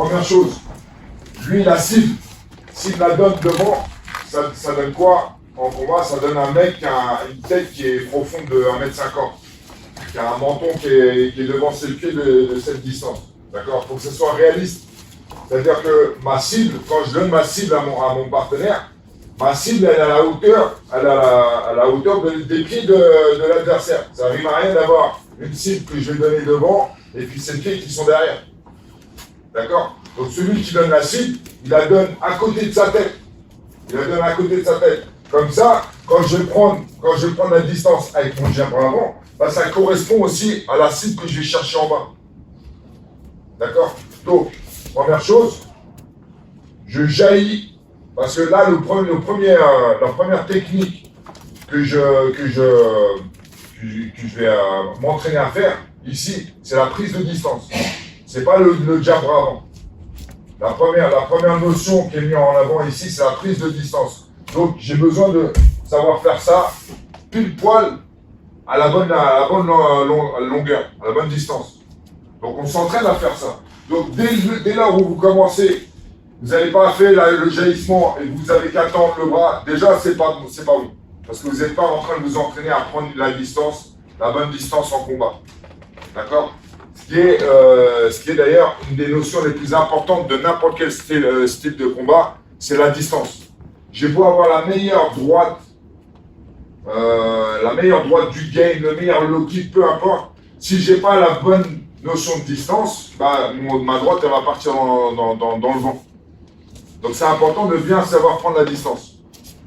première chose, lui, la cible, s'il la donne devant, ça donne quoi en combat? Ça donne un mec qui a une tête qui est profonde de 1m50, qui a un menton qui est devant ses pieds de cette distance. D'accord? Pour que ce soit réaliste. C'est-à-dire que ma cible, quand je donne ma cible à mon partenaire, ma cible, elle est à la hauteur des pieds de l'adversaire. Ça n'arrive à rien d'avoir une cible que je vais donner devant et puis ses pieds qui sont derrière. D'accord? Donc celui qui donne la cible, il la donne à côté de sa tête. Il la donne à côté de sa tête. Comme ça, quand je vais prendre la distance avec mon jab avant, bah, ça correspond aussi à la cible que je vais chercher en bas. D'accord? Donc, première chose, je jaillis, parce que là, la première technique que je vais m'entraîner à faire, ici, c'est la prise de distance. C'est pas le jab avant. La première notion qui est mise en avant ici, c'est la prise de distance. Donc, j'ai besoin de savoir faire ça pile poil à la bonne longueur, à la bonne distance. Donc, on s'entraîne à faire ça. Donc, dès là où vous commencez, vous n'avez pas fait le jaillissement et vous avez qu'à tendre le bras, déjà, c'est pas bon. Parce que vous n'êtes pas en train de vous entraîner à prendre la distance, la bonne distance en combat. D'accord? Ce qui est d'ailleurs une des notions les plus importantes de n'importe quel style de combat, c'est la distance. J'ai beau avoir la meilleure droite du game, le meilleur low kick, peu importe, si j'ai pas la bonne notion de distance, bah, ma droite elle va partir dans le vent. Donc c'est important de bien savoir prendre la distance.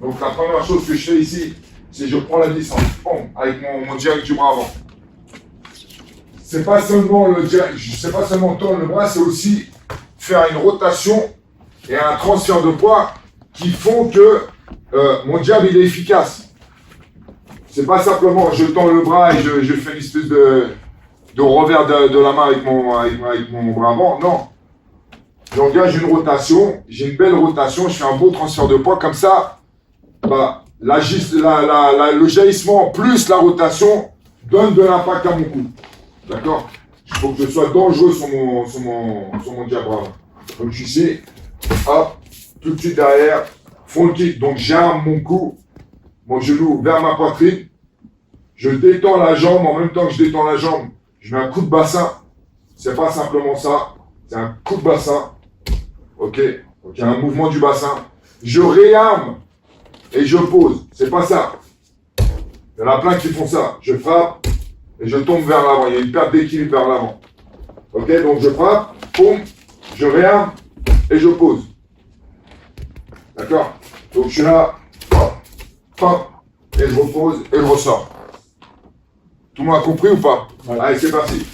Donc la première chose que je fais ici, c'est je prends la distance, bon, avec mon direct du bras avant. C'est pas seulement tendre le bras, c'est aussi faire une rotation et un transfert de poids qui font que mon jab il est efficace. C'est pas simplement je tends le bras et je fais une espèce de revers de la main avec mon bras avant. Non. J'engage une rotation, j'ai une belle rotation, je fais un beau transfert de poids. Comme ça, bah, le jaillissement plus la rotation donne de l'impact à mon coup. D'accord? Il faut que je sois dangereux sur mon jab avant. Donc je suis ici, hop, tout de suite derrière, front kick. Donc j'arme mon cou, mon genou vers ma poitrine. Je détends la jambe, en même temps que je détends la jambe, je mets un coup de bassin. C'est pas simplement ça, c'est un coup de bassin. Ok, un mouvement du bassin. Je réarme et je pose. C'est pas ça. Il y en a plein qui font ça. Je frappe et je tombe vers l'avant. Il y a une perte d'équilibre vers l'avant. Ok, donc je frappe, boum, je réarme et je pose. D'accord? Donc je suis là, hop, hop, et je repose et je ressors. Tout le monde a compris ou pas? Voilà. Allez, c'est parti.